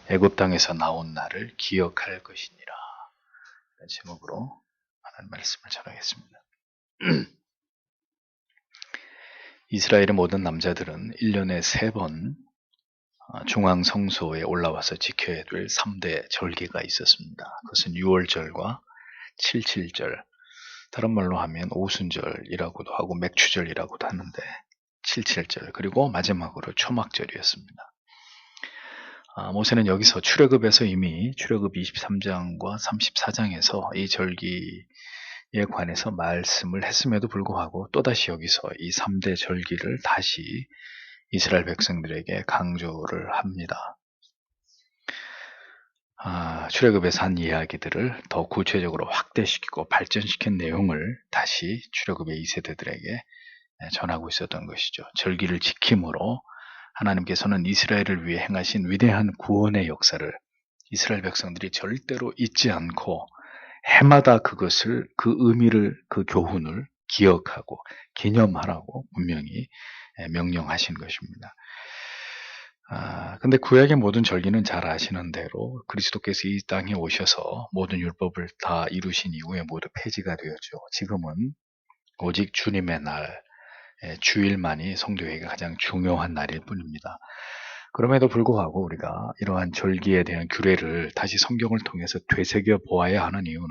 애굽 땅에서 나온 나를 기억할 것이니라. 이런 제목으로 하나님 말씀을 전하겠습니다. 이스라엘의 모든 남자들은 1년에 3번 중앙 성소에 올라와서 지켜야 될 3대 절기가 있었습니다. 그것은 6월절과 77절, 다른 말로 하면 오순절이라고도 하고 맥추절이라고도 하는데 77절, 그리고 마지막으로 초막절이었습니다. 모세는 여기서 출애굽에서 이미 출애굽 23장과 34장에서 이 절기에 관해서 말씀을 했음에도 불구하고 또다시 여기서 이 3대 절기를 다시 이스라엘 백성들에게 강조를 합니다. 출애굽에서 한 이야기들을 더 구체적으로 확대시키고 발전시킨 내용을 다시 출애굽의 2세대들에게 전하고 있었던 것이죠. 절기를 지킴으로 하나님께서는 이스라엘을 위해 행하신 위대한 구원의 역사를 이스라엘 백성들이 절대로 잊지 않고 해마다 그것을, 그 의미를, 그 교훈을 기억하고 기념하라고 분명히 명령하신 것입니다. 근데 구약의 모든 절기는 잘 아시는 대로 그리스도께서 이 땅에 오셔서 모든 율법을 다 이루신 이후에 모두 폐지가 되었죠. 지금은 오직 주님의 날, 주일만이 성도에게 가장 중요한 날일 뿐입니다. 그럼에도 불구하고 우리가 이러한 절기에 대한 규례를 다시 성경을 통해서 되새겨 보아야 하는 이유는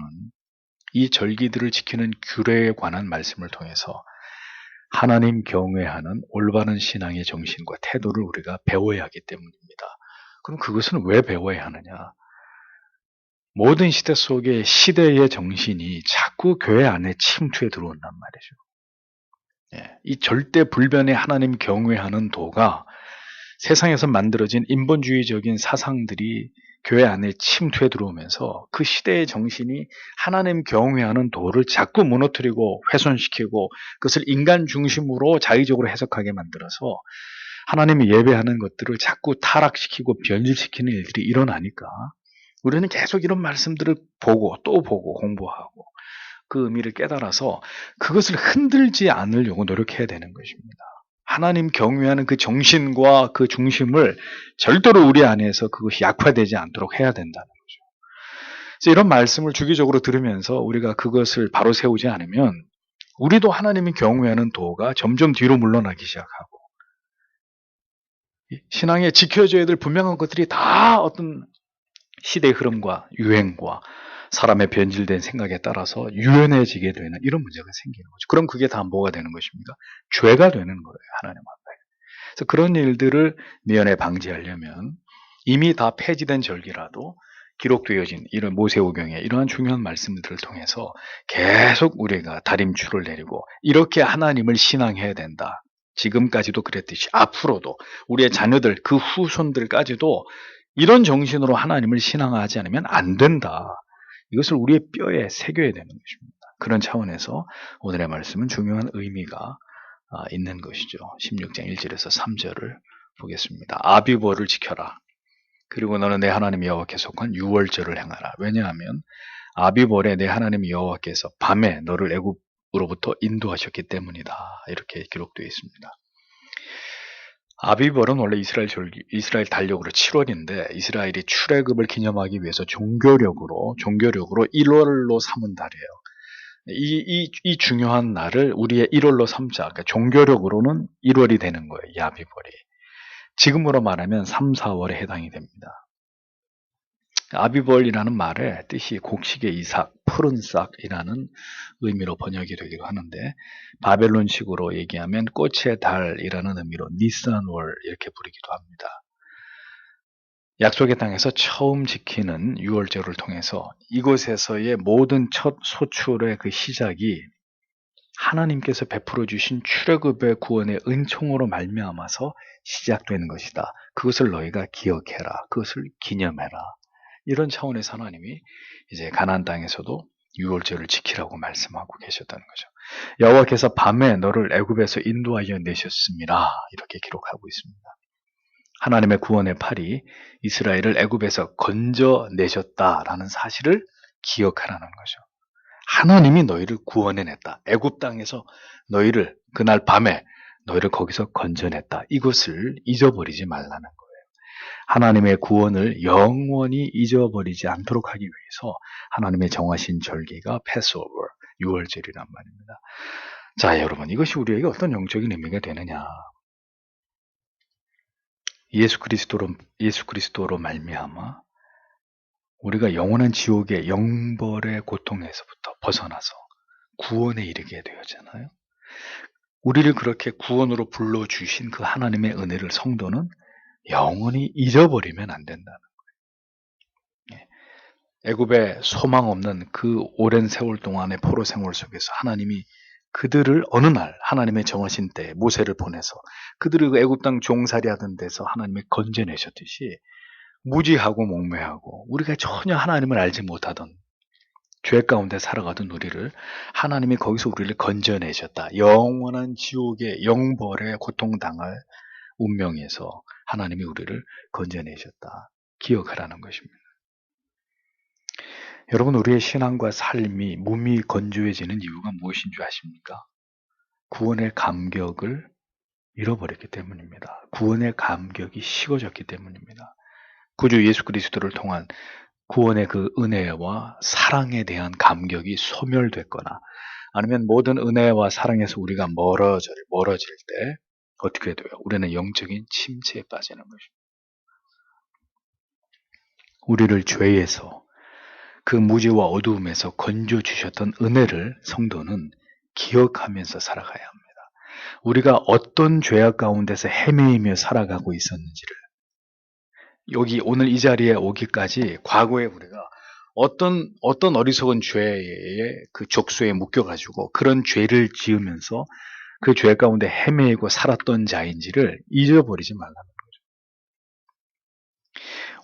이 절기들을 지키는 규례에 관한 말씀을 통해서 하나님 경외하는 올바른 신앙의 정신과 태도를 우리가 배워야 하기 때문입니다. 그럼 그것은 왜 배워야 하느냐? 모든 시대 속에 시대의 정신이 자꾸 교회 안에 침투해 들어온단 말이죠. 이 절대 불변의 하나님 경외하는 도가 세상에서 만들어진 인본주의적인 사상들이 교회 안에 침투해 들어오면서 그 시대의 정신이 하나님 경외하는 도를 자꾸 무너뜨리고 훼손시키고 그것을 인간 중심으로 자의적으로 해석하게 만들어서 하나님이 예배하는 것들을 자꾸 타락시키고 변질시키는 일들이 일어나니까 우리는 계속 이런 말씀들을 보고 또 보고 공부하고 그 의미를 깨달아서 그것을 흔들지 않으려고 노력해야 되는 것입니다. 하나님 경외하는 그 정신과 그 중심을 절대로 우리 안에서 그것이 약화되지 않도록 해야 된다는 거죠. 그래서 이런 말씀을 주기적으로 들으면서 우리가 그것을 바로 세우지 않으면 우리도 하나님이 경외하는 도가 점점 뒤로 물러나기 시작하고 신앙에 지켜져야 될 분명한 것들이 다 어떤 시대의 흐름과 유행과 사람의 변질된 생각에 따라서 유연해지게 되는 이런 문제가 생기는 거죠. 그럼 그게 다 뭐가 되는 것입니까? 죄가 되는 거예요, 하나님 앞에. 그래서 그런 일들을 미연에 방지하려면 이미 다 폐지된 절기라도 기록되어진 이런 모세오경의 이러한 중요한 말씀들을 통해서 계속 우리가 다림줄을 내리고 이렇게 하나님을 신앙해야 된다. 지금까지도 그랬듯이 앞으로도 우리의 자녀들, 그 후손들까지도 이런 정신으로 하나님을 신앙하지 않으면 안 된다. 이것을 우리의 뼈에 새겨야 되는 것입니다. 그런 차원에서 오늘의 말씀은 중요한 의미가 있는 것이죠. 16장 1절에서 3절을 보겠습니다. 아비보를 지켜라. 그리고 너는 내 하나님 여호와께 속한 유월절을 행하라. 왜냐하면 아비볼에 내 하나님 여호와께서 밤에 너를 애굽으로부터 인도하셨기 때문이다. 이렇게 기록되어 있습니다. 아비벌은 원래 이스라엘 달력으로 7월인데 이스라엘이 출애굽을 기념하기 위해서 종교력으로 1월로 삼은 달이에요. 이 중요한 날을 우리의 1월로 삼자. 그러니까 종교력으로는 1월이 되는 거예요. 이 아비벌이. 지금으로 말하면 3, 4월에 해당이 됩니다. 아비벌이라는 말의 뜻이 곡식의 이삭, 푸른 싹이라는 의미로 번역이 되기도 하는데 바벨론식으로 얘기하면 꽃의 달이라는 의미로 니산월 이렇게 부르기도 합니다. 약속의 땅에서 처음 지키는 유월절을 통해서 이곳에서의 모든 첫 소출의 그 시작이 하나님께서 베풀어 주신 출애굽의 구원의 은총으로 말미암아서 시작되는 것이다. 그것을 너희가 기억해라. 그것을 기념해라. 이런 차원에서 하나님이 이제 가나안 땅에서도 유월절을 지키라고 말씀하고 계셨다는 거죠. 여호와께서 밤에 너를 애굽에서 인도하여 내셨습니다. 이렇게 기록하고 있습니다. 하나님의 구원의 팔이 이스라엘을 애굽에서 건져내셨다라는 사실을 기억하라는 거죠. 하나님이 너희를 구원해냈다. 애굽 땅에서 너희를 그날 밤에 너희를 거기서 건져냈다. 이것을 잊어버리지 말라는 거예요. 하나님의 구원을 영원히 잊어버리지 않도록 하기 위해서 하나님의 정하신 절기가 패스오버, 유월절이란 말입니다. 자, 여러분, 이것이 우리에게 어떤 영적인 의미가 되느냐? 예수 그리스도로 말미암아 우리가 영원한 지옥의 영벌의 고통에서부터 벗어나서 구원에 이르게 되었잖아요. 우리를 그렇게 구원으로 불러주신 그 하나님의 은혜를 성도는 영원히 잊어버리면 안 된다는 거예요. 애굽에 소망 없는 그 오랜 세월 동안의 포로 생활 속에서 하나님이 그들을 어느 날 하나님의 정하신 때에 모세를 보내서 그들을 그 애굽 땅 종살이 하던 데서 하나님이 건져내셨듯이 무지하고 몽매하고 우리가 전혀 하나님을 알지 못하던 죄 가운데 살아가던 우리를 하나님이 거기서 우리를 건져내셨다. 영원한 지옥의 영벌에 고통당할 운명에서 하나님이 우리를 건져내셨다. 기억하라는 것입니다. 여러분, 우리의 신앙과 삶이 몸이 건조해지는 이유가 무엇인 줄 아십니까? 구원의 감격을 잃어버렸기 때문입니다. 구원의 감격이 식어졌기 때문입니다. 구주 예수 그리스도를 통한 구원의 그 은혜와 사랑에 대한 감격이 소멸됐거나 아니면 모든 은혜와 사랑에서 우리가 멀어질 때 어떻게 돼요? 우리는 영적인 침체에 빠지는 것입니다. 우리를 죄에서 그 무지와 어두움에서 건져주셨던 은혜를 성도는 기억하면서 살아가야 합니다. 우리가 어떤 죄악 가운데서 헤매이며 살아가고 있었는지를 여기 오늘 이 자리에 오기까지 과거에 우리가 어떤 어리석은 죄의 그 족소에 묶여가지고 그런 죄를 지으면서 그 죄 가운데 헤매이고 살았던 자인지를 잊어버리지 말라는 거죠.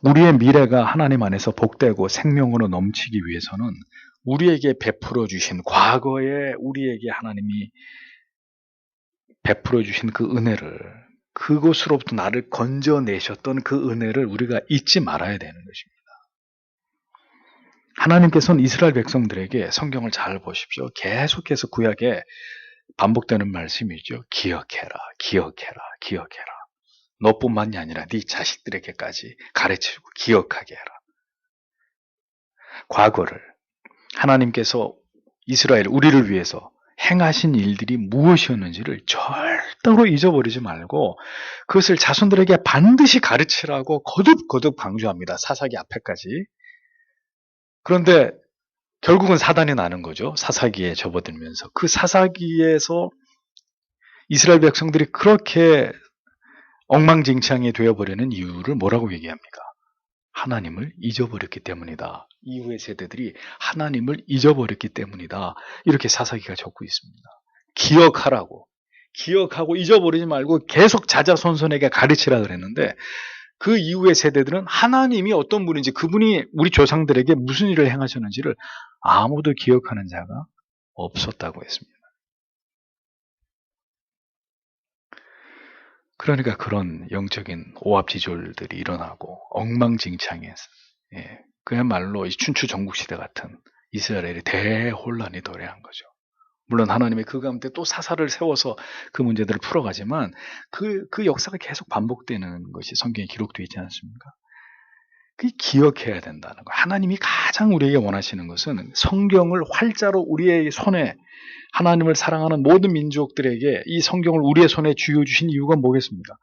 우리의 미래가 하나님 안에서 복되고 생명으로 넘치기 위해서는 우리에게 베풀어 주신 과거에 우리에게 하나님이 베풀어 주신 그 은혜를 그곳으로부터 나를 건져내셨던 그 은혜를 우리가 잊지 말아야 되는 것입니다. 하나님께서는 이스라엘 백성들에게 성경을 잘 보십시오. 계속해서 구약에 반복되는 말씀이죠. 기억해라, 기억해라, 기억해라. 너뿐만이 아니라 네 자식들에게까지 가르치고 기억하게 해라. 과거를 하나님께서 이스라엘, 우리를 위해서 행하신 일들이 무엇이었는지를 절대로 잊어버리지 말고 그것을 자손들에게 반드시 가르치라고 거듭거듭 강조합니다. 사사기 앞에까지. 그런데 결국은 사단이 나는 거죠. 사사기에 접어들면서. 그 사사기에서 이스라엘 백성들이 그렇게 엉망진창이 되어버리는 이유를 뭐라고 얘기합니까? 하나님을 잊어버렸기 때문이다. 이후의 세대들이 하나님을 잊어버렸기 때문이다. 이렇게 사사기가 적고 있습니다. 기억하라고. 기억하고 잊어버리지 말고 계속 자자손손에게 가르치라 그랬는데 그 이후의 세대들은 하나님이 어떤 분인지 그분이 우리 조상들에게 무슨 일을 행하셨는지를 아무도 기억하는 자가 없었다고 했습니다. 그러니까 그런 영적인 오합지졸들이 일어나고 엉망진창해서 그야말로 이 춘추 전국시대 같은 이스라엘의 대혼란이 도래한 거죠. 물론 하나님이 그 가운데 또 사사를 세워서 그 문제들을 풀어가지만 그 역사가 계속 반복되는 것이 성경에 기록되어 있지 않습니까? 그게 기억해야 된다는 거예요. 하나님이 가장 우리에게 원하시는 것은 성경을 활자로 우리의 손에 하나님을 사랑하는 모든 민족들에게 이 성경을 우리의 손에 쥐어주신 이유가 뭐겠습니까?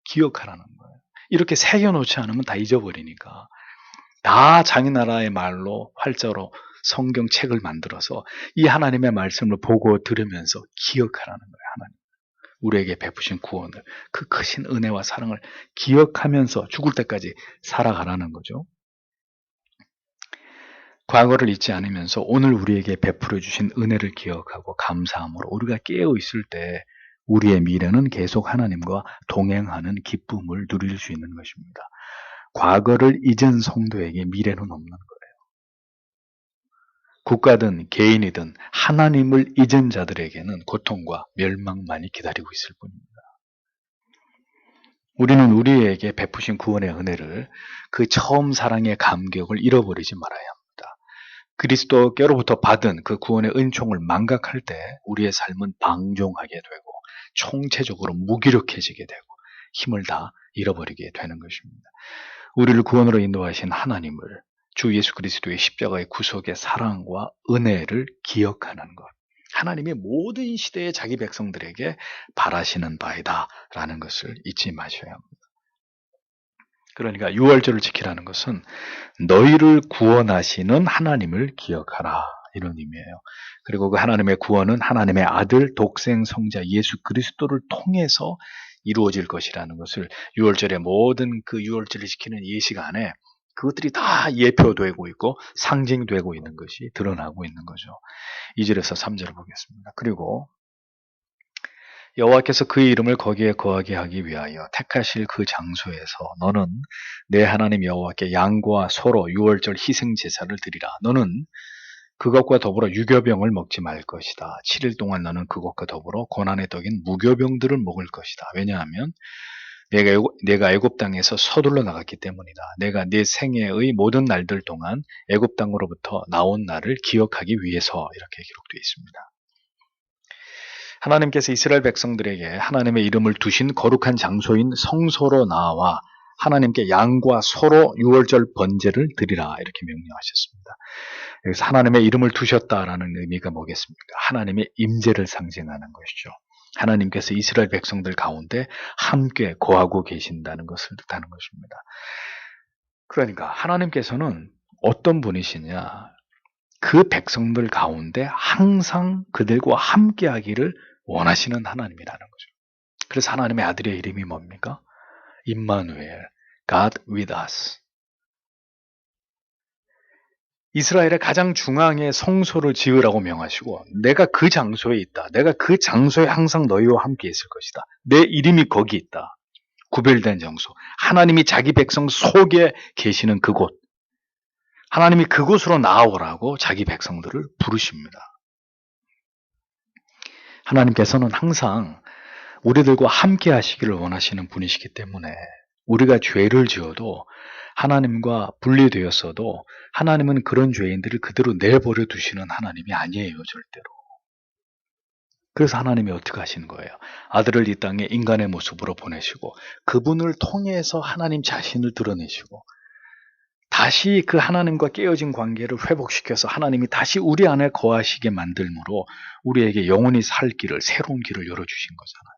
기억하라는 거예요. 이렇게 새겨놓지 않으면 다 잊어버리니까 다 자기 나라의 말로 활자로 성경 책을 만들어서 이 하나님의 말씀을 보고 들으면서 기억하라는 거예요. 하나님 우리에게 베푸신 구원을 그 크신 은혜와 사랑을 기억하면서 죽을 때까지 살아가라는 거죠. 과거를 잊지 않으면서 오늘 우리에게 베풀어 주신 은혜를 기억하고 감사함으로 우리가 깨어 있을 때 우리의 미래는 계속 하나님과 동행하는 기쁨을 누릴 수 있는 것입니다. 과거를 잊은 성도에게 미래는 없는 거예요. 국가든 개인이든 하나님을 잊은 자들에게는 고통과 멸망만이 기다리고 있을 뿐입니다. 우리는 우리에게 베푸신 구원의 은혜를 그 처음 사랑의 감격을 잃어버리지 말아야 합니다. 그리스도께로부터 받은 그 구원의 은총을 망각할 때 우리의 삶은 방종하게 되고 총체적으로 무기력해지게 되고 힘을 다 잃어버리게 되는 것입니다. 우리를 구원으로 인도하신 하나님을, 주 예수 그리스도의 십자가의 구속의 사랑과 은혜를 기억하는 것. 하나님의 모든 시대의 자기 백성들에게 바라시는 바이다 라는 것을 잊지 마셔야 합니다. 그러니까 유월절을 지키라는 것은 너희를 구원하시는 하나님을 기억하라, 이런 의미예요. 그리고 그 하나님의 구원은 하나님의 아들 독생 성자 예수 그리스도를 통해서 이루어질 것이라는 것을 유월절의 모든 그 유월절을 지키는 예식 안에 그것들이 다 예표되고 있고 상징되고 있는 것이 드러나고 있는 거죠. 2절에서 3절을 보겠습니다. 그리고 여호와께서 그의 이름을 거기에 거하게 하기 위하여 택하실 그 장소에서 너는 내 하나님 여호와께 양과 소로 유월절 희생 제사를 드리라. 너는 그것과 더불어 유교병을 먹지 말 것이다. 7일 동안 너는 그것과 더불어 고난의 떡인 무교병들을 먹을 것이다. 왜냐하면 내가 애굽 땅에서 서둘러 나갔기 때문이다. 내가 네 생애의 모든 날들 동안 애굽 땅으로부터 나온 날을 기억하기 위해서, 이렇게 기록되어 있습니다. 하나님께서 이스라엘 백성들에게 하나님의 이름을 두신 거룩한 장소인 성소로 나와 하나님께 양과 소로 유월절 번제를 드리라, 이렇게 명령하셨습니다. 여기서 하나님의 이름을 두셨다라는 의미가 뭐겠습니까? 하나님의 임재를 상징하는 것이죠. 하나님께서 이스라엘 백성들 가운데 함께 거하고 계신다는 것을 뜻하는 것입니다. 그러니까 하나님께서는 어떤 분이시냐? 그 백성들 가운데 항상 그들과 함께 하기를 원하시는 하나님이라는 거죠. 그래서 하나님의 아들의 이름이 뭡니까? 임마누엘, God with us. 이스라엘의 가장 중앙에 성소를 지으라고 명하시고 내가 그 장소에 있다. 내가 그 장소에 항상 너희와 함께 있을 것이다. 내 이름이 거기 있다. 구별된 장소. 하나님이 자기 백성 속에 계시는 그곳. 하나님이 그곳으로 나아오라고 자기 백성들을 부르십니다. 하나님께서는 항상 우리들과 함께 하시기를 원하시는 분이시기 때문에 우리가 죄를 지어도 하나님과 분리되었어도 하나님은 그런 죄인들을 그대로 내버려 두시는 하나님이 아니에요, 절대로. 그래서 하나님이 어떻게 하시는 거예요? 아들을 이 땅에 인간의 모습으로 보내시고 그분을 통해서 하나님 자신을 드러내시고 다시 그 하나님과 깨어진 관계를 회복시켜서 하나님이 다시 우리 안에 거하시게 만들므로 우리에게 영원히 살 길을, 새로운 길을 열어주신 거잖아요.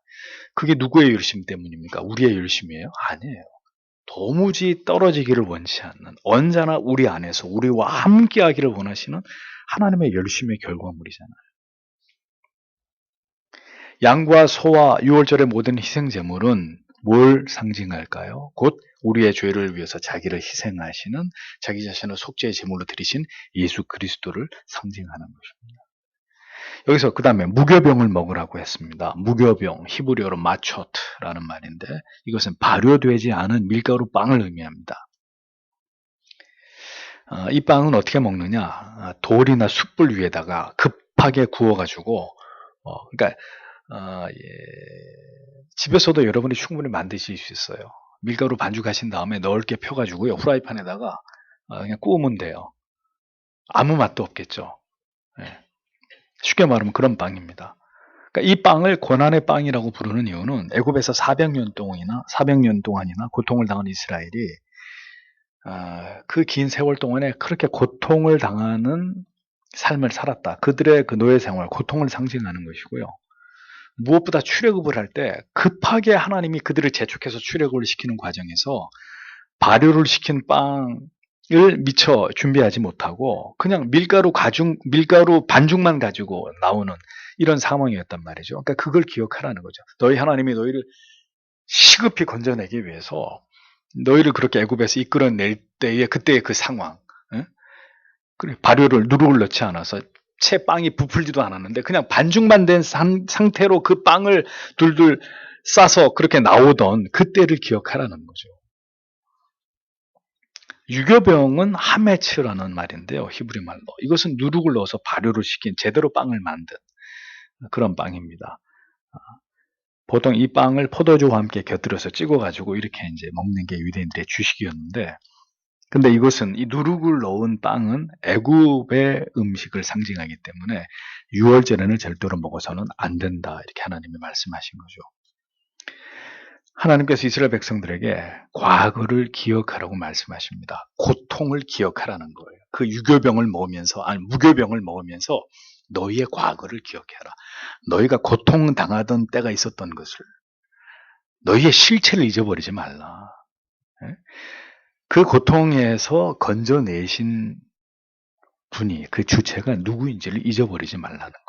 그게 누구의 열심 때문입니까? 우리의 열심이에요? 아니에요. 도무지 떨어지기를 원치 않는, 언제나 우리 안에서 우리와 함께 하기를 원하시는 하나님의 열심의 결과물이잖아요. 양과 소와 유월절의 모든 희생제물은 뭘 상징할까요? 곧 우리의 죄를 위해서 자기를 희생하시는, 자기 자신을 속죄의 제물로 드리신 예수 그리스도를 상징하는 것입니다. 여기서 그 다음에 무교병을 먹으라고 했습니다. 무교병, 히브리어로 마초트라는 말인데 이것은 발효되지 않은 밀가루 빵을 의미합니다. 이 빵은 어떻게 먹느냐? 돌이나 숯불 위에다가 급하게 구워가지고, 그러니까 집에서도 여러분이 충분히 만드실 수 있어요. 밀가루 반죽하신 다음에 넓게 펴가지고요, 후라이팬에다가 그냥 구우면 돼요. 아무 맛도 없겠죠. 네. 쉽게 말하면 그런 빵입니다. 그러니까 이 빵을 고난의 빵이라고 부르는 이유는 애굽에서 400년 동안이나 고통을 당한 이스라엘이 그 긴 세월 동안에 그렇게 고통을 당하는 삶을 살았다. 그들의 그 노예 생활, 고통을 상징하는 것이고요. 무엇보다 출애굽을 할 때 급하게 하나님이 그들을 재촉해서 출애굽을 시키는 과정에서 발효를 시킨 빵을 미처 준비하지 못하고 그냥 밀가루 반죽만 가지고 나오는 이런 상황이었단 말이죠. 그러니까 그걸 기억하라는 거죠. 너희 하나님이 너희를 시급히 건져내기 위해서 너희를 그렇게 애굽에서 이끌어낼 때의 그때의 그 상황, 그래, 누룩을 넣지 않아서 채 빵이 부풀지도 않았는데 그냥 반죽만 된 상태로 그 빵을 둘둘 싸서 그렇게 나오던 그때를 기억하라는 거죠. 유교병은 하메츠라는 말인데요, 히브리 말로. 이것은 누룩을 넣어서 발효를 시킨 제대로 빵을 만든 그런 빵입니다. 보통 이 빵을 포도주와 함께 곁들여서 찍어가지고 이렇게 이제 먹는 게 유대인들의 주식이었는데, 근데 이것은 이 누룩을 넣은 빵은 애굽의 음식을 상징하기 때문에 유월절에는 절대로 먹어서는 안 된다, 이렇게 하나님이 말씀하신 거죠. 하나님께서 이스라엘 백성들에게 과거를 기억하라고 말씀하십니다. 고통을 기억하라는 거예요. 그 유교병을 먹으면서, 아니 무교병을 먹으면서 너희의 과거를 기억해라. 너희가 고통당하던 때가 있었던 것을, 너희의 실체를 잊어버리지 말라. 그 고통에서 건져내신 분이, 그 주체가 누구인지를 잊어버리지 말라는 거예요.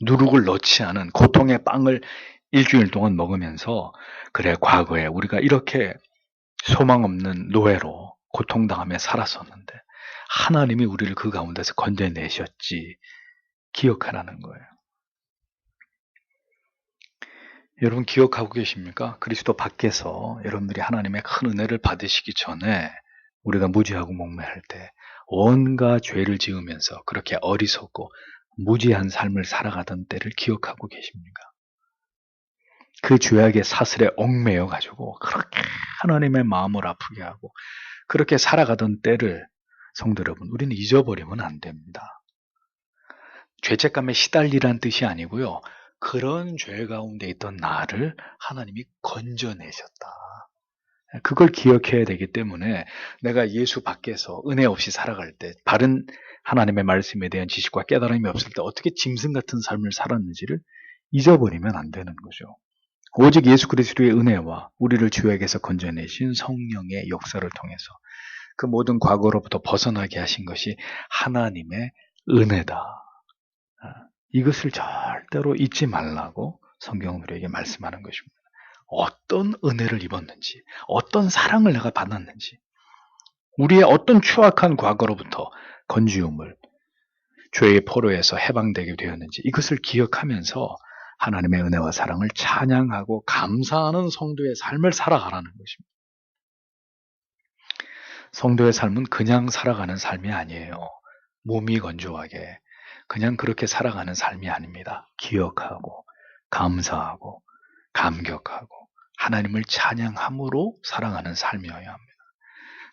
누룩을 넣지 않은 고통의 빵을 일주일 동안 먹으면서, 그래 과거에 우리가 이렇게 소망 없는 노예로 고통당하며 살았었는데 하나님이 우리를 그 가운데서 건져내셨지, 기억하라는 거예요. 여러분 기억하고 계십니까? 그리스도 밖에서 여러분들이 하나님의 큰 은혜를 받으시기 전에 우리가 무지하고 목매할 때 온갖 죄를 지으면서 그렇게 어리석고 무지한 삶을 살아가던 때를 기억하고 계십니까? 그 죄악의 사슬에 얽매여 가지고 그렇게 하나님의 마음을 아프게 하고 그렇게 살아가던 때를, 성도 여러분, 우리는 잊어버리면 안 됩니다. 죄책감에 시달리란 뜻이 아니고요. 그런 죄 가운데 있던 나를 하나님이 건져내셨다. 그걸 기억해야 되기 때문에 내가 예수 밖에서 은혜 없이 살아갈 때, 바른 하나님의 말씀에 대한 지식과 깨달음이 없을 때 어떻게 짐승 같은 삶을 살았는지를 잊어버리면 안 되는 거죠. 오직 예수 그리스도의 은혜와 우리를 죄악에서 건져내신 성령의 역사를 통해서 그 모든 과거로부터 벗어나게 하신 것이 하나님의 은혜다. 이것을 절대로 잊지 말라고 성경은 우리에게 말씀하는 것입니다. 어떤 은혜를 입었는지, 어떤 사랑을 내가 받았는지, 우리의 어떤 추악한 과거로부터 건지움을, 죄의 포로에서 해방되게 되었는지, 이것을 기억하면서 하나님의 은혜와 사랑을 찬양하고 감사하는 성도의 삶을 살아가라는 것입니다. 성도의 삶은 그냥 살아가는 삶이 아니에요. 몸이 건조하게 그냥 그렇게 살아가는 삶이 아닙니다. 기억하고 감사하고 감격하고 하나님을 찬양함으로 살아가는 삶이어야 합니다.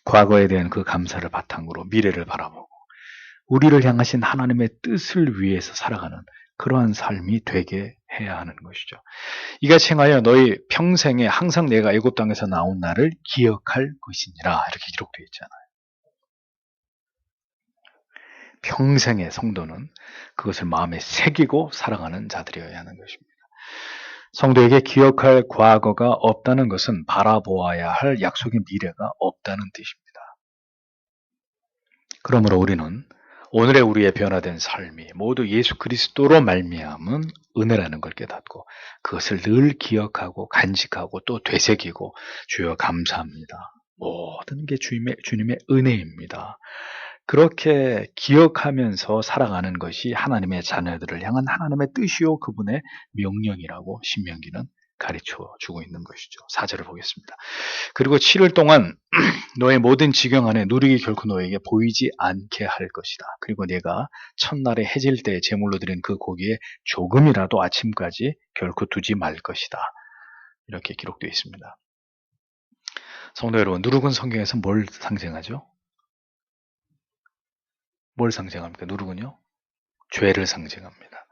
과거에 대한 그 감사를 바탕으로 미래를 바라보고 우리를 향하신 하나님의 뜻을 위해서 살아가는 그러한 삶이 되게 해야 하는 것이죠. 이같이 행하여 너희 평생에 항상 내가 애굽 땅에서 나온 나를 기억할 것이니라, 이렇게 기록되어 있잖아요. 평생의 성도는 그것을 마음에 새기고 살아가는 자들이어야 하는 것입니다. 성도에게 기억할 과거가 없다는 것은 바라보아야 할 약속의 미래가 없다는 뜻입니다. 그러므로 우리는 오늘의 우리의 변화된 삶이 모두 예수 그리스도로 말미암은 은혜라는 걸 깨닫고 그것을 늘 기억하고 간직하고 또 되새기고, 주여 감사합니다. 모든 게 주님의 은혜입니다. 그렇게 기억하면서 살아가는 것이 하나님의 자녀들을 향한 하나님의 뜻이요 그분의 명령이라고 신명기는 가르쳐주고 있는 것이죠. 4절을 보겠습니다. 그리고 7일 동안 너의 모든 지경 안에 누룩이 결코 너에게 보이지 않게 할 것이다. 그리고 내가 첫날에 해질 때 제물로 드린 그 고기에 조금이라도 아침까지 결코 두지 말 것이다. 이렇게 기록되어 있습니다. 성도 여러분, 누룩은 성경에서 뭘 상징하죠? 뭘 상징합니까? 누룩은요? 죄를 상징합니다.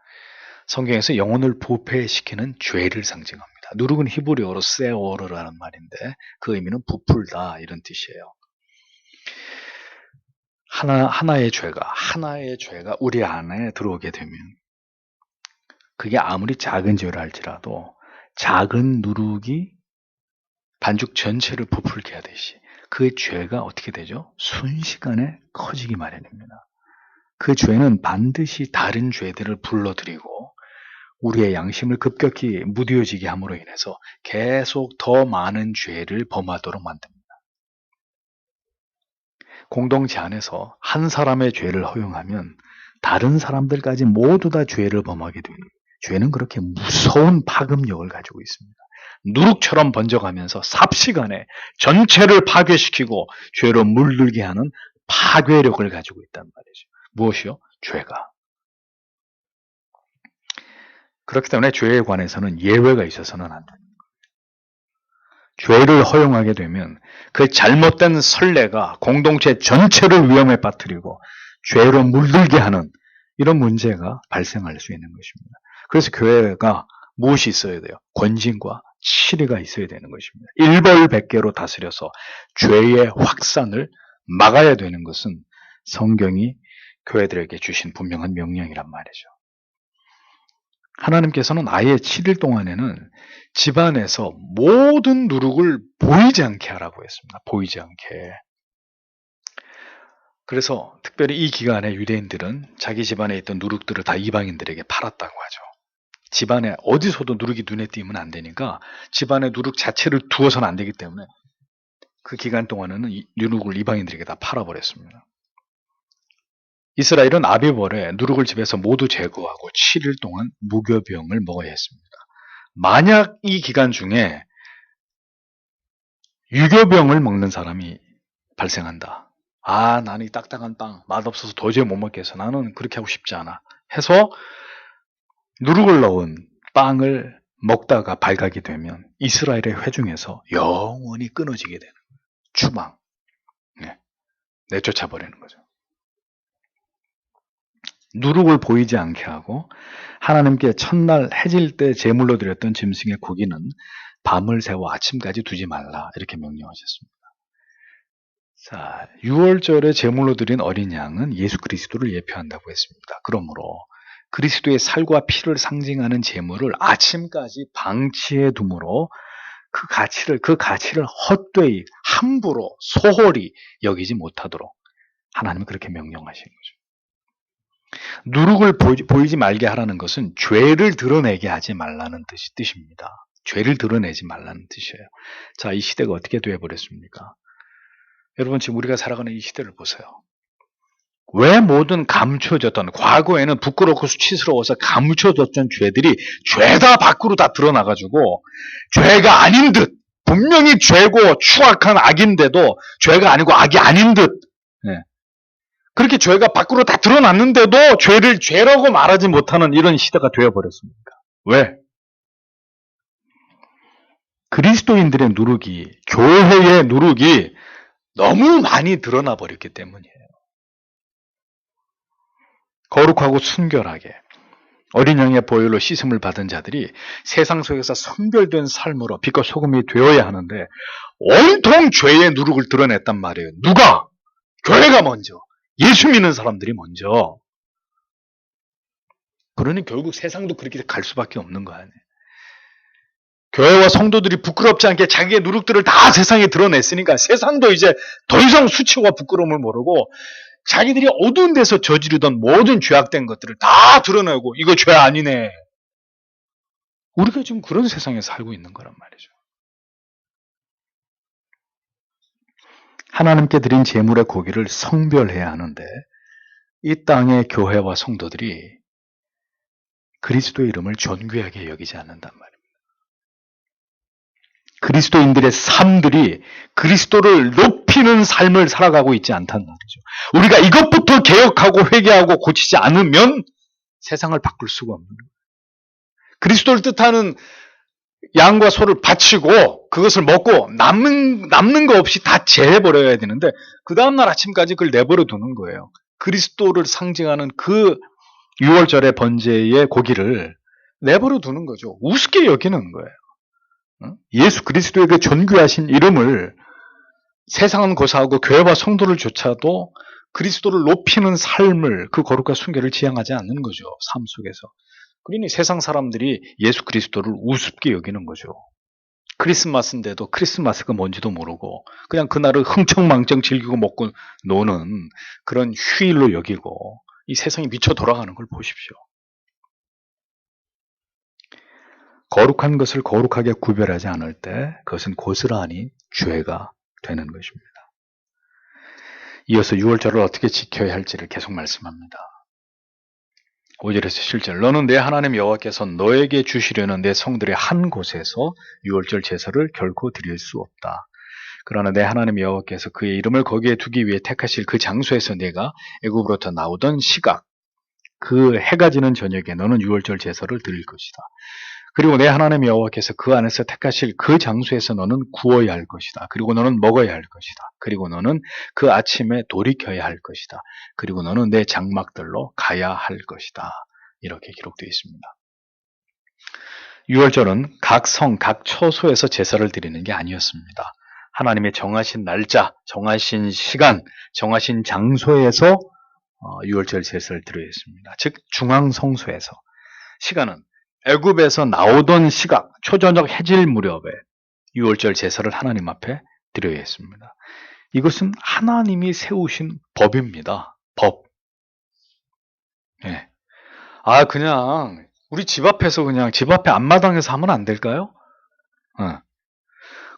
성경에서 영혼을 부패시키는 죄를 상징합니다. 누룩은 히브리어로 세오르라는 말인데 그 의미는 부풀다, 이런 뜻이에요. 하나의 죄가 우리 안에 들어오게 되면 그게 아무리 작은 죄를 할지라도 작은 누룩이 반죽 전체를 부풀게 하듯이 그 죄가 어떻게 되죠? 순식간에 커지기 마련입니다. 그 죄는 반드시 다른 죄들을 불러들이고 우리의 양심을 급격히 무뎌지게 함으로 인해서 계속 더 많은 죄를 범하도록 만듭니다. 공동체 안에서 한 사람의 죄를 허용하면 다른 사람들까지 모두 다 죄를 범하게 되는, 죄는 그렇게 무서운 파급력을 가지고 있습니다. 누룩처럼 번져가면서 삽시간에 전체를 파괴시키고 죄로 물들게 하는 파괴력을 가지고 있단 말이죠. 무엇이요? 죄가. 그렇기 때문에 죄에 관해서는 예외가 있어서는 안 됩니다. 죄를 허용하게 되면 그 잘못된 선례가 공동체 전체를 위험에 빠뜨리고 죄로 물들게 하는 이런 문제가 발생할 수 있는 것입니다. 그래서 교회가 무엇이 있어야 돼요? 권징과 치리가 있어야 되는 것입니다. 일벌백계로 다스려서 죄의 확산을 막아야 되는 것은 성경이 교회들에게 주신 분명한 명령이란 말이죠. 하나님께서는 아예 7일 동안에는 집안에서 모든 누룩을 보이지 않게 하라고 했습니다. 보이지 않게. 그래서 특별히 이 기간에 유대인들은 자기 집안에 있던 누룩들을 다 이방인들에게 팔았다고 하죠. 집안에 어디서도 누룩이 눈에 띄면 안 되니까 집안에 누룩 자체를 두어서는 안 되기 때문에 그 기간 동안에는 누룩을 이방인들에게 다 팔아버렸습니다. 이스라엘은 아비벌에 누룩을 집에서 모두 제거하고 7일 동안 무교병을 먹어야 했습니다. 만약 이 기간 중에 유교병을 먹는 사람이 발생한다. 아, 나는 이 딱딱한 빵 맛없어서 도저히 못 먹겠어. 나는 그렇게 하고 싶지 않아. 해서 누룩을 넣은 빵을 먹다가 발각이 되면 이스라엘의 회중에서 영원히 끊어지게 되는 거예요. 추방. 내쫓아 버리는 거죠. 누룩을 보이지 않게 하고 하나님께 첫날 해질 때 제물로 드렸던 짐승의 고기는 밤을 새워 아침까지 두지 말라 이렇게 명령하셨습니다. 자, 6월절에 제물로 드린 어린 양은 예수 그리스도를 예표한다고 했습니다. 그러므로 그리스도의 살과 피를 상징하는 제물을 아침까지 방치해 두므로 그 가치를 헛되이 함부로 소홀히 여기지 못하도록 하나님은 그렇게 명령하신 거죠. 누룩을 보이지 말게 하라는 것은 죄를 드러내게 하지 말라는 뜻입니다. 죄를 드러내지 말라는 뜻이에요. 자, 이 시대가 어떻게 되어버렸습니까? 여러분, 지금 우리가 살아가는 이 시대를 보세요. 왜 모든 감춰졌던, 과거에는 부끄럽고 수치스러워서 감춰졌던 죄들이 죄다 밖으로 다 드러나가지고 죄가 아닌 듯, 분명히 죄고 추악한 악인데도 죄가 아니고 악이 아닌 듯, 그렇게 죄가 밖으로 다 드러났는데도 죄를 죄라고 말하지 못하는 이런 시대가 되어버렸습니다. 왜? 그리스도인들의 누룩이, 교회의 누룩이 너무 많이 드러나 버렸기 때문이에요. 거룩하고 순결하게 어린 양의 보혈로 씻음을 받은 자들이 세상 속에서 성별된 삶으로 빛과 소금이 되어야 하는데 온통 죄의 누룩을 드러냈단 말이에요. 누가? 교회가 먼저. 예수 믿는 사람들이 먼저. 그러니 결국 세상도 그렇게 갈 수밖에 없는 거 아니에요. 교회와 성도들이 부끄럽지 않게 자기의 누룩들을 다 세상에 드러냈으니까 세상도 이제 더 이상 수치와 부끄러움을 모르고 자기들이 어두운 데서 저지르던 모든 죄악된 것들을 다 드러내고 이거 죄 아니네. 우리가 지금 그런 세상에 살고 있는 거란 말이죠. 하나님께 드린 제물의 고기를 성별해야 하는데 이 땅의 교회와 성도들이 그리스도의 이름을 존귀하게 여기지 않는단 말입니다. 그리스도인들의 삶들이 그리스도를 높이는 삶을 살아가고 있지 않단 말이죠. 우리가 이것부터 개혁하고 회개하고 고치지 않으면 세상을 바꿀 수가 없는 거예요. 그리스도를 뜻하는 양과 소를 바치고 그것을 먹고 남는 거 없이 다 제해버려야 되는데 그 다음날 아침까지 그걸 내버려 두는 거예요. 그리스도를 상징하는 그 6월절의 번제의 고기를 내버려 두는 거죠. 우습게 여기는 거예요. 예수 그리스도의 그 존귀하신 이름을 세상은 고사하고 교회와 성도를 조차도 그리스도를 높이는 삶을, 그 거룩과 순결을 지향하지 않는 거죠. 삶 속에서. 그러니 세상 사람들이 예수 그리스도를 우습게 여기는 거죠. 크리스마스인데도 크리스마스가 뭔지도 모르고 그냥 그날을 흥청망청 즐기고 먹고 노는 그런 휴일로 여기고 이 세상이 미쳐 돌아가는 걸 보십시오. 거룩한 것을 거룩하게 구별하지 않을 때 그것은 고스란히 죄가 되는 것입니다. 이어서 6월절을 어떻게 지켜야 할지를 계속 말씀합니다. 5절에서 7절 너는 내 하나님 여호와께서 너에게 주시려는 내 성들의 한 곳에서 6월절 제사를 결코 드릴 수 없다. 그러나 내 하나님 여호와께서 그의 이름을 거기에 두기 위해 택하실 그 장소에서 내가 애굽으로부터 나오던 시각 그 해가 지는 저녁에 너는 6월절 제사를 드릴 것이다. 그리고 내 하나님 여호와께서 그 안에서 택하실 그 장소에서 너는 구워야 할 것이다. 그리고 너는 먹어야 할 것이다. 그리고 너는 그 아침에 돌이켜야 할 것이다. 그리고 너는 내 장막들로 가야 할 것이다. 이렇게 기록되어 있습니다. 유월절은 각 성, 각 처소에서 제사를 드리는 게 아니었습니다. 하나님의 정하신 날짜, 정하신 시간, 정하신 장소에서 유월절 제사를 드려야 했습니다. 즉 중앙성소에서. 시간은 애굽에서 나오던 시각, 초저녁 해질 무렵에 유월절 제사를 하나님 앞에 드려야 했습니다. 이것은 하나님이 세우신 법입니다. 법. 네. 그냥 우리 집 앞에서 그냥 집 앞에 앞마당에서 하면 안 될까요?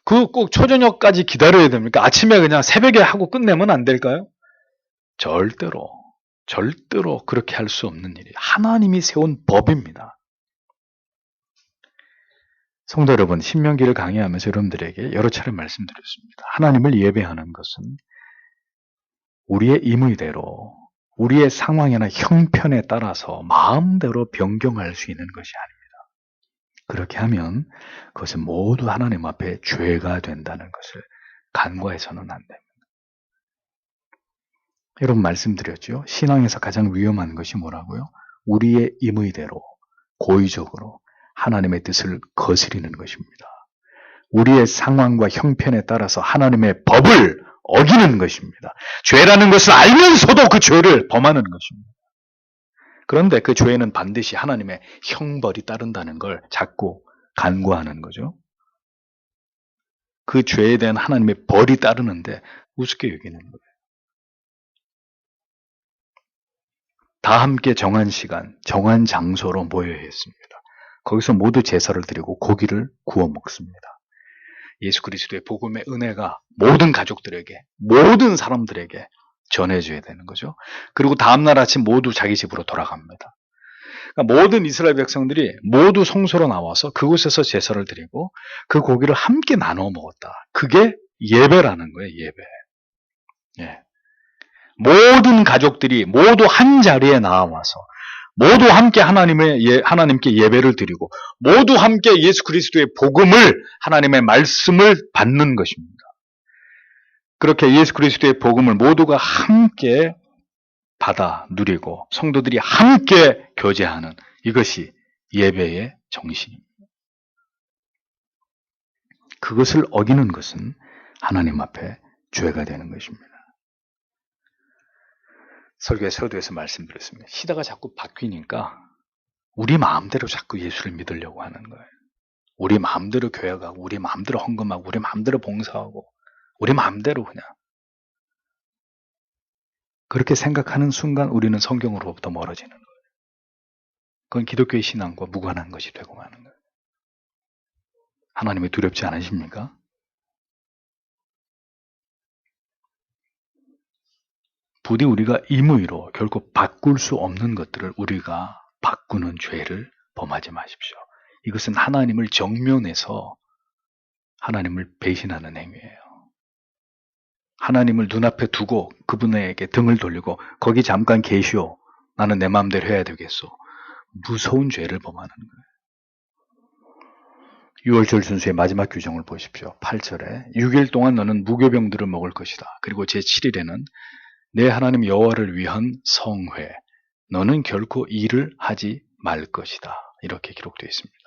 그거 꼭 초저녁까지 기다려야 됩니까? 아침에 그냥 새벽에 하고 끝내면 안 될까요? 절대로 그렇게 할 수 없는 일이에요. 하나님이 세운 법입니다. 성도 여러분, 신명기를 강의하면서 여러분들에게 여러 차례 말씀드렸습니다. 하나님을 예배하는 것은 우리의 임의대로, 우리의 상황이나 형편에 따라서 마음대로 변경할 수 있는 것이 아닙니다. 그렇게 하면 그것은 모두 하나님 앞에 죄가 된다는 것을 간과해서는 안 됩니다. 여러분 말씀드렸죠? 신앙에서 가장 위험한 것이 뭐라고요? 우리의 임의대로, 고의적으로 하나님의 뜻을 거스리는 것입니다. 우리의 상황과 형편에 따라서 하나님의 법을 어기는 것입니다. 죄라는 것을 알면서도 그 죄를 범하는 것입니다. 그런데 그 죄에는 반드시 하나님의 형벌이 따른다는 걸 자꾸 간과하는 거죠. 그 죄에 대한 하나님의 벌이 따르는데 우습게 여기는 거예요. 다 함께 정한 시간, 정한 장소로 모여야 했습니다. 거기서 모두 제사를 드리고 고기를 구워 먹습니다. 예수 그리스도의 복음의 은혜가 모든 가족들에게, 모든 사람들에게 전해져야 되는 거죠. 그리고 다음날 아침 모두 자기 집으로 돌아갑니다. 그러니까 모든 이스라엘 백성들이 모두 성소로 나와서 그곳에서 제사를 드리고 그 고기를 함께 나눠 먹었다. 그게 예배라는 거예요, 예배. 예. 모든 가족들이 모두 한 자리에 나와서 모두 함께 하나님께 예배를 드리고 모두 함께 예수 그리스도의 복음을, 하나님의 말씀을 받는 것입니다. 그렇게 예수 그리스도의 복음을 모두가 함께 받아 누리고 성도들이 함께 교제하는 이것이 예배의 정신입니다. 그것을 어기는 것은 하나님 앞에 죄가 되는 것입니다. 설교의 서두에서 말씀드렸습니다. 시대가 자꾸 바뀌니까 우리 마음대로 자꾸 예수를 믿으려고 하는 거예요. 우리 마음대로 교회 가고 우리 마음대로 헌금하고 우리 마음대로 봉사하고 우리 마음대로 그냥 그렇게 생각하는 순간 우리는 성경으로부터 멀어지는 거예요. 그건 기독교의 신앙과 무관한 것이 되고 마는 거예요. 하나님이 두렵지 않으십니까? 부디 우리가 임의로 결코 바꿀 수 없는 것들을 우리가 바꾸는 죄를 범하지 마십시오. 이것은 하나님을 정면에서 하나님을 배신하는 행위예요. 하나님을 눈앞에 두고 그분에게 등을 돌리고 거기 잠깐 계시오. 나는 내 마음대로 해야 되겠소. 무서운 죄를 범하는 거예요. 유월절 순수의 마지막 규정을 보십시오. 8절에 6일 동안 너는 무교병들을 먹을 것이다. 그리고 제7일에는 내 하나님 여호와를 위한 성회, 너는 결코 일을 하지 말 것이다. 이렇게 기록되어 있습니다.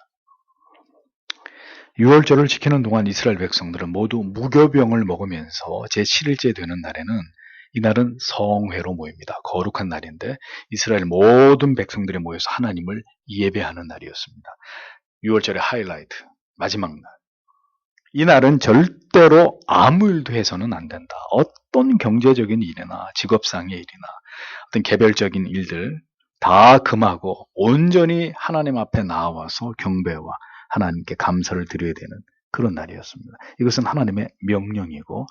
유월절을 지키는 동안 이스라엘 백성들은 모두 무교병을 먹으면서 제7일째 되는 날에는 이날은 성회로 모입니다. 거룩한 날인데 이스라엘 모든 백성들이 모여서 하나님을 예배하는 날이었습니다. 유월절의 하이라이트, 마지막 날. 이 날은 절대로 아무 일도 해서는 안 된다. 어떤 경제적인 일이나 직업상의 일이나 어떤 개별적인 일들 다 금하고 온전히 하나님 앞에 나와서 경배와 하나님께 감사를 드려야 되는 그런 날이었습니다. 이것은 하나님의 명령이고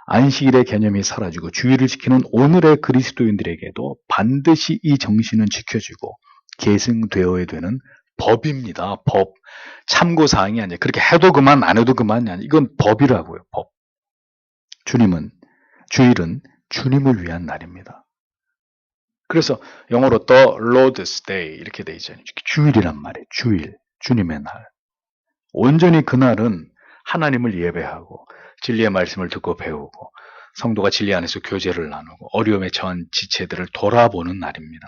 안식일의 개념이 사라지고 주일을 지키는 오늘의 그리스도인들에게도 반드시 이 정신은 지켜지고 계승되어야 되는 법입니다. 법. 참고사항이 아니에요. 그렇게 해도 그만 안 해도 그만이 아니에요. 이건 법이라고요. 법. 주일은 주님을 위한 날입니다. 그래서 영어로 The Lord's Day 이렇게 돼 있잖아요. 주일이란 말이에요. 주일. 주님의 날. 온전히 그날은 하나님을 예배하고 진리의 말씀을 듣고 배우고 성도가 진리 안에서 교제를 나누고 어려움에 처한 지체들을 돌아보는 날입니다.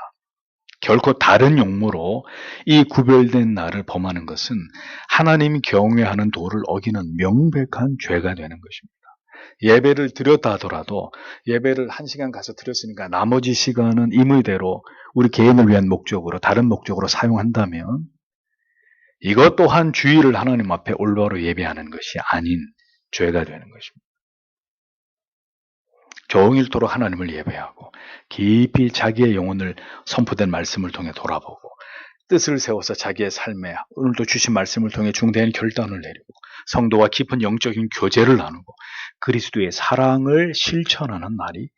결코 다른 용무로 이 구별된 날을 범하는 것은 하나님이 경외하는 도를 어기는 명백한 죄가 되는 것입니다. 예배를 드렸다 하더라도 예배를 1시간 가서 드렸으니까 나머지 시간은 임의대로 우리 개인을 위한 목적으로 다른 목적으로 사용한다면 이것 또한 주일을 하나님 앞에 올바로 예배하는 것이 아닌 죄가 되는 것입니다. 종일토록 하나님을 예배하고 깊이 자기의 영혼을 선포된 말씀을 통해 돌아보고 뜻을 세워서 자기의 삶에 오늘도 주신 말씀을 통해 중대한 결단을 내리고 성도와 깊은 영적인 교제를 나누고 그리스도의 사랑을 실천하는 날이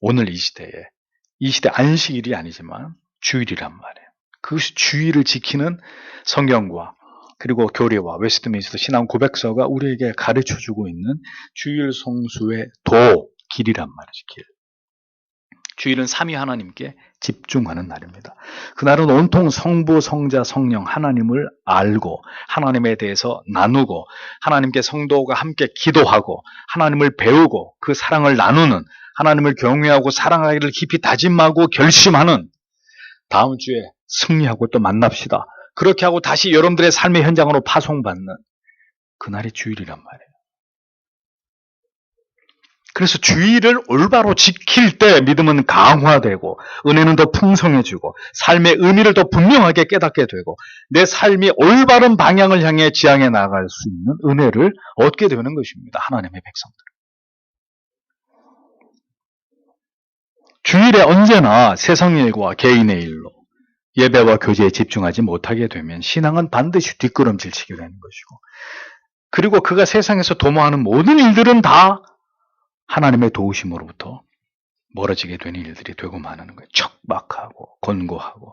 오늘 이 시대 안식일이 아니지만 주일이란 말이에요. 그것이 주일을 지키는 성경과 그리고 교리와 웨스트민스터 신앙 고백서가 우리에게 가르쳐주고 있는 주일 성수의 길이란 말이죠. 길. 주일은 삼위 하나님께 집중하는 날입니다. 그날은 온통 성부, 성자, 성령 하나님을 알고 하나님에 대해서 나누고 하나님께 성도가 함께 기도하고 하나님을 배우고 그 사랑을 나누는 하나님을 경외하고 사랑하기를 깊이 다짐하고 결심하는 다음 주에 승리하고 또 만납시다. 그렇게 하고 다시 여러분들의 삶의 현장으로 파송받는 그날이 주일이란 말이에요. 그래서 주일을 올바로 지킬 때 믿음은 강화되고 은혜는 더 풍성해지고 삶의 의미를 더 분명하게 깨닫게 되고 내 삶이 올바른 방향을 향해 지향해 나갈 수 있는 은혜를 얻게 되는 것입니다. 하나님의 백성들. 주일에 언제나 세상 일과 개인의 일로 예배와 교제에 집중하지 못하게 되면 신앙은 반드시 뒷걸음질 치게 되는 것이고 그리고 그가 세상에서 도모하는 모든 일들은 다 하나님의 도우심으로부터 멀어지게 되는 일들이 되고 마는 거예요. 척박하고 권고하고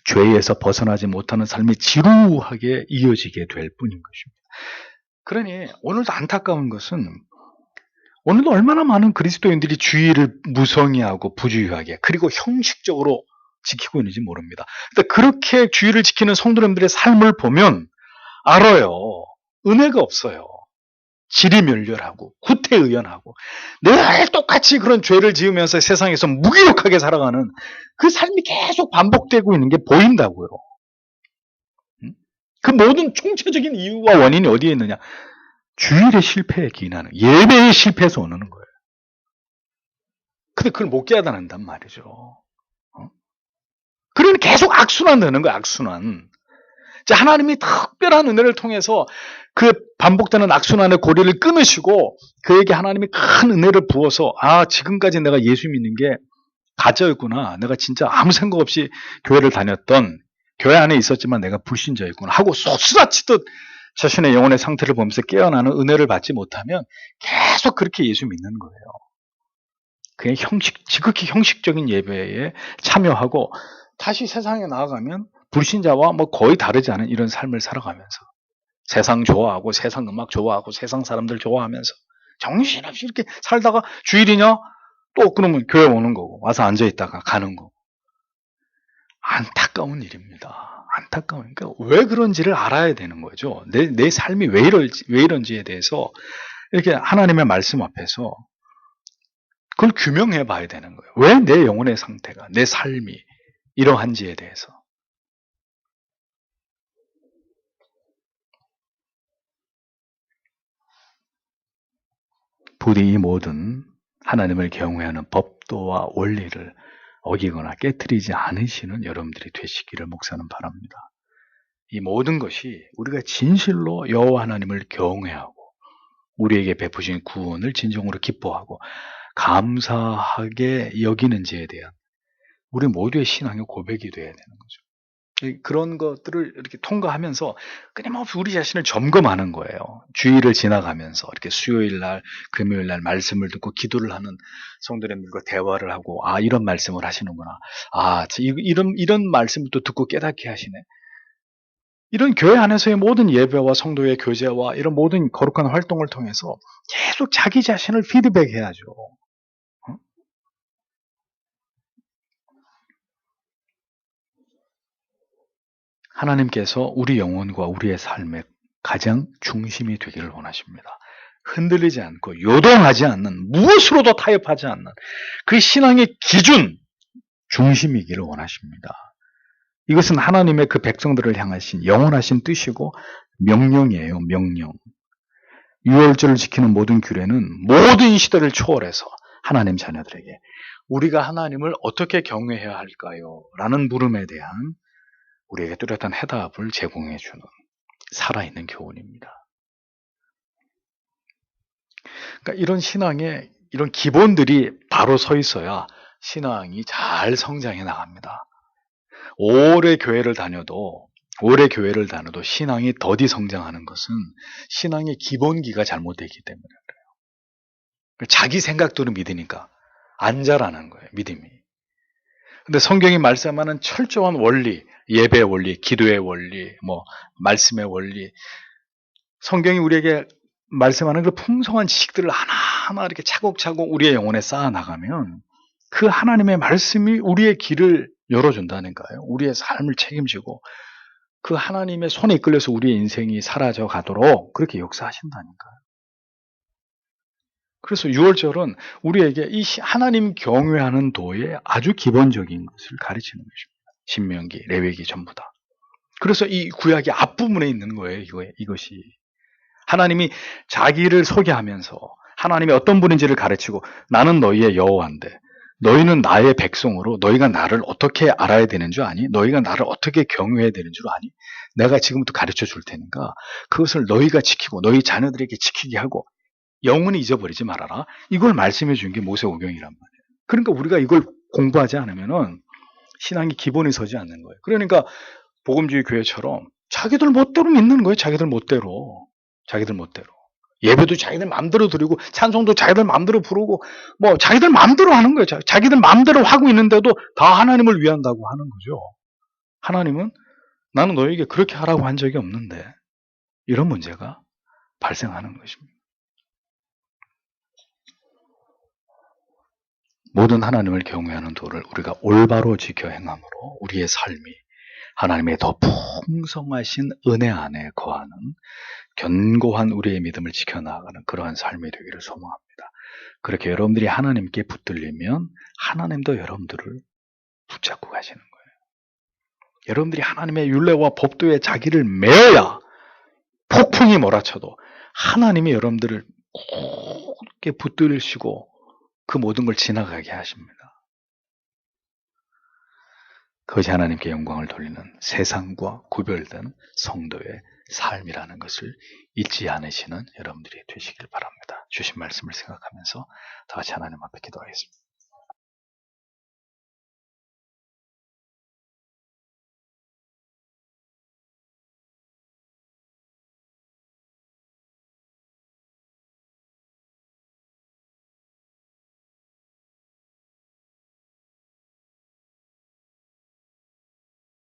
죄에서 벗어나지 못하는 삶이 지루하게 이어지게 될 뿐인 것입니다. 그러니 오늘도 안타까운 것은 오늘도 얼마나 많은 그리스도인들이 주의를 무성의하고 부주의하게 그리고 형식적으로 지키고 있는지 모릅니다. 그렇게 주의를 지키는 성도님들의 삶을 보면 알아요. 은혜가 없어요. 지리멸렬하고 구태의연하고 늘 똑같이 그런 죄를 지으면서 세상에서 무기력하게 살아가는 그 삶이 계속 반복되고 있는 게 보인다고요. 그 모든 총체적인 이유와 원인이 어디에 있느냐? 주일의 실패에 기인하는 예배의 실패에서 오는 거예요. 근데 그걸 못 깨닫는단 말이죠. 그러니 계속 악순환 되는 거예요. 악순환. 하나님이 특별한 은혜를 통해서 그 반복되는 악순환의 고리를 끊으시고 그에게 하나님이 큰 은혜를 부어서 지금까지 내가 예수 믿는 게 가짜였구나. 내가 진짜 아무 생각 없이 교회를 다녔던 교회 안에 있었지만 내가 불신자였구나 하고 쏟아지듯 자신의 영혼의 상태를 보면서 깨어나는 은혜를 받지 못하면 계속 그렇게 예수 믿는 거예요. 그냥 지극히 형식적인 예배에 참여하고 다시 세상에 나아가면 불신자와 거의 다르지 않은 이런 삶을 살아가면서 세상 좋아하고 세상 음악 좋아하고 세상 사람들 좋아하면서 정신없이 이렇게 살다가 주일이냐? 또 그러면 교회 오는 거고 와서 앉아있다가 가는 거고 안타까운 일입니다. 안타까우니까 왜 그런지를 알아야 되는 거죠. 내 삶이 왜 이런지에 대해서 이렇게 하나님의 말씀 앞에서 그걸 규명해 봐야 되는 거예요. 왜 내 영혼의 상태가 내 삶이 이러한지에 대해서 부디 이 모든 하나님을 경외하는 법도와 원리를 어기거나 깨트리지 않으시는 여러분들이 되시기를 목사는 바랍니다. 이 모든 것이 우리가 진실로 여호와 하나님을 경외하고 우리에게 베푸신 구원을 진정으로 기뻐하고 감사하게 여기는지에 대한 우리 모두의 신앙의 고백이 되어야 되는 거죠. 그런 것들을 이렇게 통과하면서 끊임없이 우리 자신을 점검하는 거예요. 주일을 지나가면서 이렇게 수요일 날, 금요일 날 말씀을 듣고 기도를 하는 성도님들과 대화를 하고 이런 말씀을 하시는구나. 이런 말씀을 또 듣고 깨닫게 하시네. 이런 교회 안에서의 모든 예배와 성도의 교제와 이런 모든 거룩한 활동을 통해서 계속 자기 자신을 피드백해야죠. 하나님께서 우리 영혼과 우리의 삶의 가장 중심이 되기를 원하십니다. 흔들리지 않고 요동하지 않는 무엇으로도 타협하지 않는 그 신앙의 기준 중심이기를 원하십니다. 이것은 하나님의 그 백성들을 향하신 영원하신 뜻이고 명령이에요. 명령. 유월절을 지키는 모든 규례는 모든 시대를 초월해서 하나님 자녀들에게 우리가 하나님을 어떻게 경외해야 할까요? 라는 물음에 대한 우리에게 뚜렷한 해답을 제공해 주는 살아있는 교훈입니다. 그러니까 이런 신앙의 이런 기본들이 바로 서 있어야 신앙이 잘 성장해 나갑니다. 오래 교회를 다녀도 신앙이 더디 성장하는 것은 신앙의 기본기가 잘못되기 때문에 그래요. 자기 생각대로 믿으니까 안 자라는 거예요, 믿음이. 근데 성경이 말씀하는 철저한 원리, 예배의 원리, 기도의 원리, 말씀의 원리, 성경이 우리에게 말씀하는 그 풍성한 지식들을 하나하나 이렇게 차곡차곡 우리의 영혼에 쌓아 나가면 그 하나님의 말씀이 우리의 길을 열어준다는 거예요. 우리의 삶을 책임지고 그 하나님의 손에 이끌려서 우리의 인생이 사라져 가도록 그렇게 역사하신다니까요. 그래서 6월절은 우리에게 이 하나님 경외하는 도의 아주 기본적인 것을 가르치는 것입니다. 신명기, 레위기 전부 다. 그래서 이 구약의 앞부분에 있는 거예요. 이것이. 하나님이 자기를 소개하면서 하나님이 어떤 분인지를 가르치고 나는 너희의 여호와인데 너희는 나의 백성으로 너희가 나를 어떻게 알아야 되는 줄 아니? 너희가 나를 어떻게 경외해야 되는 줄 아니? 내가 지금부터 가르쳐 줄 테니까 그것을 너희가 지키고 너희 자녀들에게 지키게 하고 영원히 잊어버리지 말아라. 이걸 말씀해 준 게 모세오경이란 말이에요. 그러니까 우리가 이걸 공부하지 않으면은 신앙이 기본이 서지 않는 거예요. 그러니까 복음주의 교회처럼 자기들 멋대로 믿는 거예요. 자기들 멋대로. 예배도 자기들 마음대로 드리고 찬송도 자기들 마음대로 부르고 자기들 마음대로 하는 거예요. 자기들 마음대로 하고 있는데도 다 하나님을 위한다고 하는 거죠. 하나님은 나는 너에게 그렇게 하라고 한 적이 없는데 이런 문제가 발생하는 것입니다. 모든 하나님을 경외하는 도를 우리가 올바로 지켜 행함으로 우리의 삶이 하나님의 더 풍성하신 은혜 안에 거하는 견고한 우리의 믿음을 지켜나가는 그러한 삶이 되기를 소망합니다. 그렇게 여러분들이 하나님께 붙들리면 하나님도 여러분들을 붙잡고 가시는 거예요. 여러분들이 하나님의 율례와 법도에 자기를 메어야 폭풍이 몰아쳐도 하나님이 여러분들을 굳게 붙들으시고 그 모든 걸 지나가게 하십니다. 그것이 하나님께 영광을 돌리는 세상과 구별된 성도의 삶이라는 것을 잊지 않으시는 여러분들이 되시길 바랍니다. 주신 말씀을 생각하면서 다 같이 하나님 앞에 기도하겠습니다.